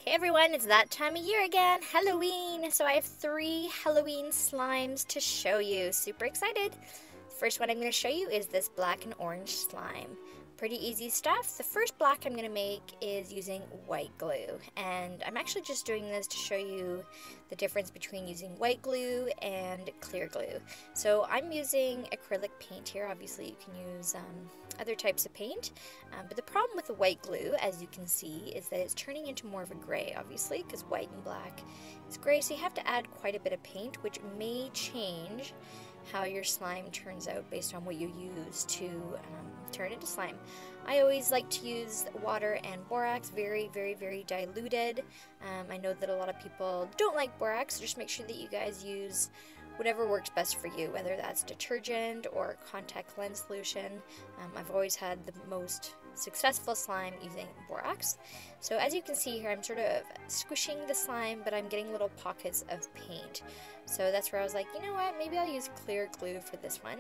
Hey everyone, it's that time of year again, Halloween! So I have 3 Halloween slimes to show you. Super excited! The first one I'm going to show you is this black and orange slime. Pretty easy stuff. The first black I'm going to make is using white glue, and I'm actually just doing this to show you the difference between using white glue and clear glue. So I'm using acrylic paint here. Obviously you can use other types of paint, but the problem with the white glue, as you can see, is that it's turning into more of a gray, obviously, because white and black is gray, so you have to add quite a bit of paint, which may change how your slime turns out based on what you use to turn into slime. I always like to use water and borax, very diluted. I know that a lot of people don't like borax, so just make sure that you guys use whatever works best for you, whether that's detergent or contact lens solution. I've always had the most successful slime using borax. So as you can see here, I'm sort of squishing the slime, but I'm getting little pockets of paint. So that's where I was like, you know what, maybe I'll use clear glue for this one.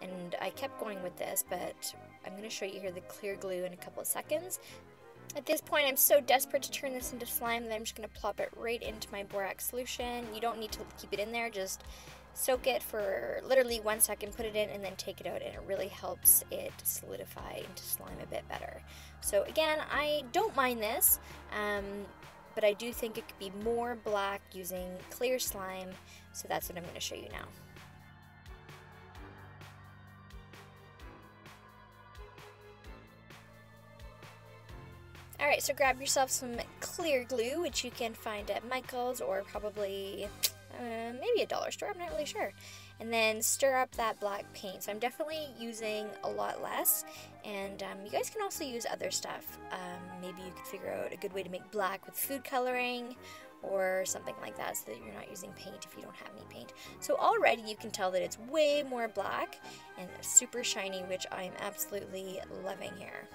And I kept going with this, but I'm going to show you here the clear glue in a couple of seconds. At this point, I'm so desperate to turn this into slime that I'm just going to plop it right into my borax solution. You don't need to keep it in there, just soak it for literally 1 second, put it in, and then take it out, and it really helps it solidify into slime a bit better. So again, I don't mind this, but I do think it could be more black using clear slime, so that's what I'm going to show you now. Alright, so grab yourself some clear glue, which you can find at Michael's or probably maybe a dollar store, I'm not really sure. And then stir up that black paint. So I'm definitely using a lot less, and you guys can also use other stuff. Maybe you could figure out a good way to make black with food coloring or something like that, so that you're not using paint if you don't have any paint. So already you can tell that it's way more black and super shiny, which I am absolutely loving here.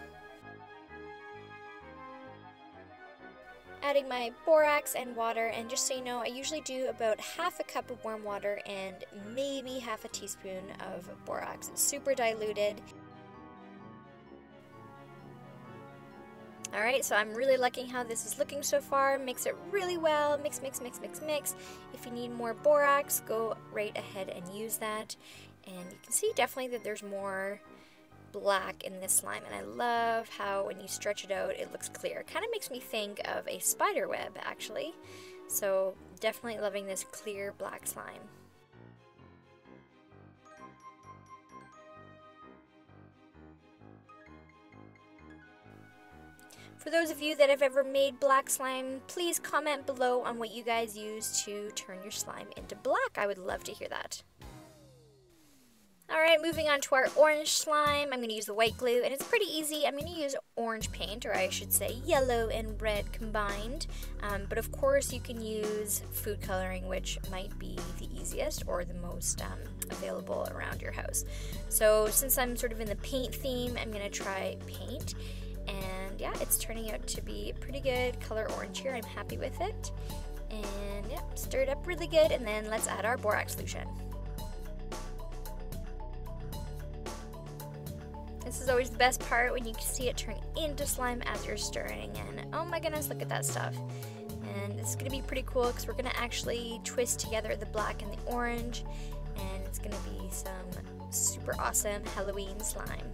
Adding my borax and water, and just so you know, I usually do about half a cup of warm water and maybe half a teaspoon of borax. It's super diluted. Alright, so I'm really liking how this is looking so far. Mix it really well. Mix. If you need more borax, go right ahead and use that. And you can see definitely that there's more black in this slime, and I love how when you stretch it out it looks clear. Kind of makes me think of a spider web, actually. So definitely loving this clear black slime. For those of you that have ever made black slime, please comment below on what you guys use to turn your slime into black. I would love to hear that. Alright, moving on to our orange slime. I'm going to use the white glue, and it's pretty easy. I'm going to use orange paint, or I should say yellow and red combined. But of course you can use food coloring, which might be the easiest or the most available around your house. So since I'm sort of in the paint theme, I'm going to try paint. And yeah, it's turning out to be a pretty good color orange here. I'm happy with it. And yeah, stir it up really good, and then let's add our borax solution. This is always the best part, when you can see it turn into slime as you're stirring, and oh my goodness, look at that stuff. And it's going to be pretty cool because we're going to actually twist together the black and the orange, and it's going to be some super awesome Halloween slime.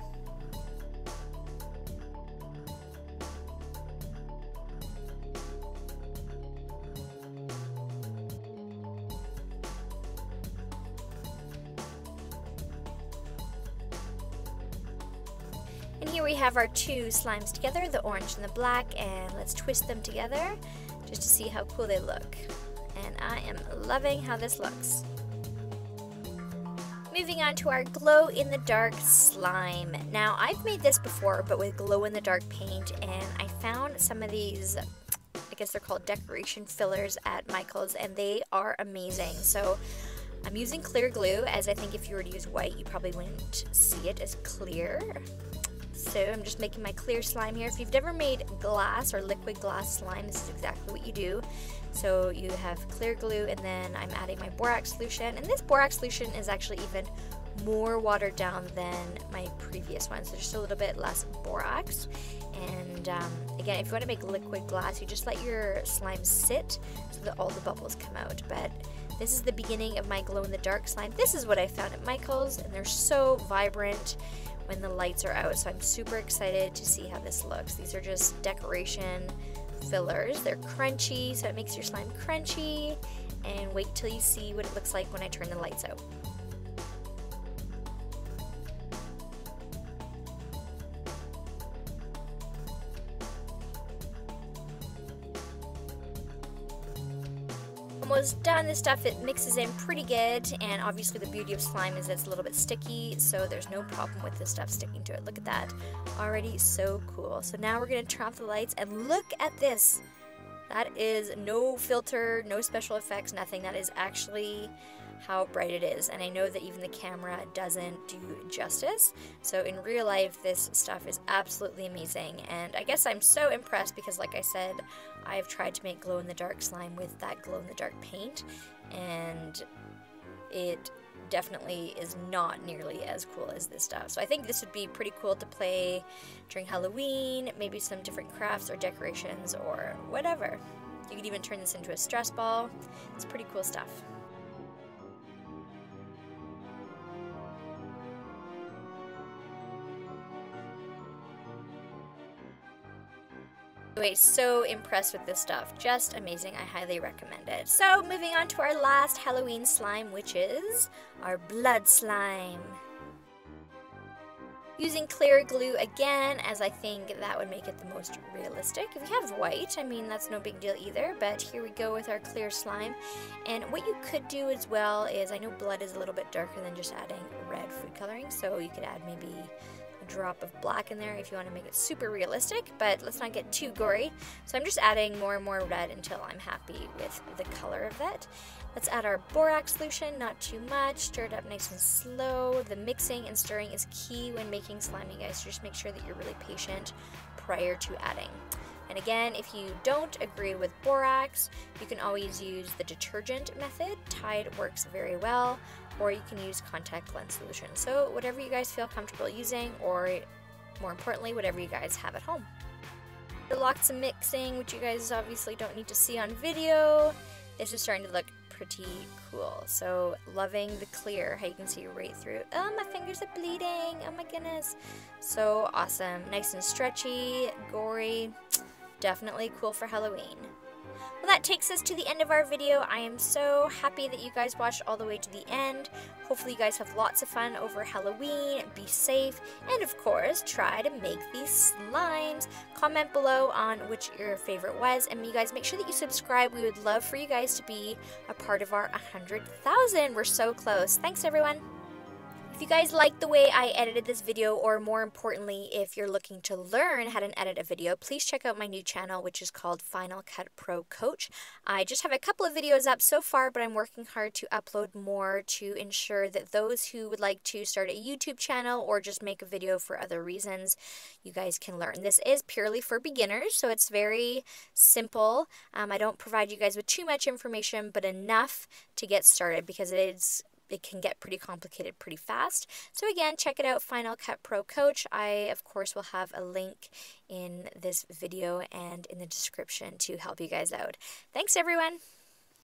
And here we have our 2 slimes together, the orange and the black, and let's twist them together just to see how cool they look. And I am loving how this looks. Moving on to our glow-in-the-dark slime. Now, I've made this before, but with glow-in-the-dark paint, and I found some of these, I guess they're called decoration fillers at Michael's, and they are amazing. So I'm using clear glue, as I think if you were to use white, you probably wouldn't see it as clear. So I'm just making my clear slime here. If you've never made glass or liquid glass slime, this is exactly what you do. So you have clear glue, and then I'm adding my borax solution. And this borax solution is actually even more watered down than my previous one, so just a little bit less borax. And Again, if you want to make liquid glass, you just let your slime sit so that all the bubbles come out. But this is the beginning of my glow-in-the-dark slime. This is what I found at Michael's, and they're so vibrant when the lights are out, so I'm super excited to see how this looks. These are just decoration fillers. They're crunchy, so it makes your slime crunchy, and wait till you see what it looks like when I turn the lights out. Almost done. This stuff, it mixes in pretty good, and obviously the beauty of slime is it's a little bit sticky, so there's no problem with this stuff sticking to it. Look at that. Already so cool. So now we're going to turn off the lights, and look at this. That is no filter, no special effects, nothing. That is actually how bright it is, and I know that even the camera doesn't do justice. So in real life, this stuff is absolutely amazing, and I guess I'm so impressed because, like I said, I've tried to make glow-in-the-dark slime with that glow-in-the-dark paint, and it definitely is not nearly as cool as this stuff. So I think this would be pretty cool to play during Halloween, maybe some different crafts or decorations or whatever. You could even turn this into a stress ball. It's pretty cool stuff. Anyway, so impressed with this stuff. Just amazing. I highly recommend it. So, moving on to our last Halloween slime, which is our blood slime. Using clear glue again, as I think that would make it the most realistic. If you have white, I mean, that's no big deal either, but here we go with our clear slime. And what you could do as well is, I know blood is a little bit darker than just adding red food coloring, so you could add maybe a drop of black in there if you want to make it super realistic, but let's not get too gory. So I'm just adding more and more red until I'm happy with the color of that. Let's add our borax solution, not too much. Stir it up nice and slow. The mixing and stirring is key when making slime, you guys. So just make sure that you're really patient prior to adding. And again, if you don't agree with borax, you can always use the detergent method. Tide works very well, or you can use contact lens solution. So whatever you guys feel comfortable using, or more importantly, whatever you guys have at home. Lots of mixing, which you guys obviously don't need to see on video. This is starting to look pretty cool. So loving the clear, how you can see right through. Oh, my fingers are bleeding. Oh my goodness. So awesome. Nice and stretchy, gory. Definitely cool for Halloween. Well, that takes us to the end of our video. I am so happy that you guys watched all the way to the end. Hopefully you guys have lots of fun over Halloween. Be safe, and of course, try to make these slimes. Comment below on which your favorite was, and you guys make sure that you subscribe. We would love for you guys to be a part of our 100,000. We're so close. Thanks, everyone. If you guys like the way I edited this video, or more importantly, if you're looking to learn how to edit a video, please check out my new channel, which is called Final Cut Pro Coach. I just have a couple of videos up so far, but I'm working hard to upload more to ensure that those who would like to start a YouTube channel or just make a video for other reasons, you guys can learn. This is purely for beginners, so it's very simple. I don't provide you guys with too much information, but enough to get started, because it can get pretty complicated pretty fast. So again, check it out, Final Cut Pro Coach. I, of course, will have a link in this video and in the description to help you guys out. Thanks, everyone.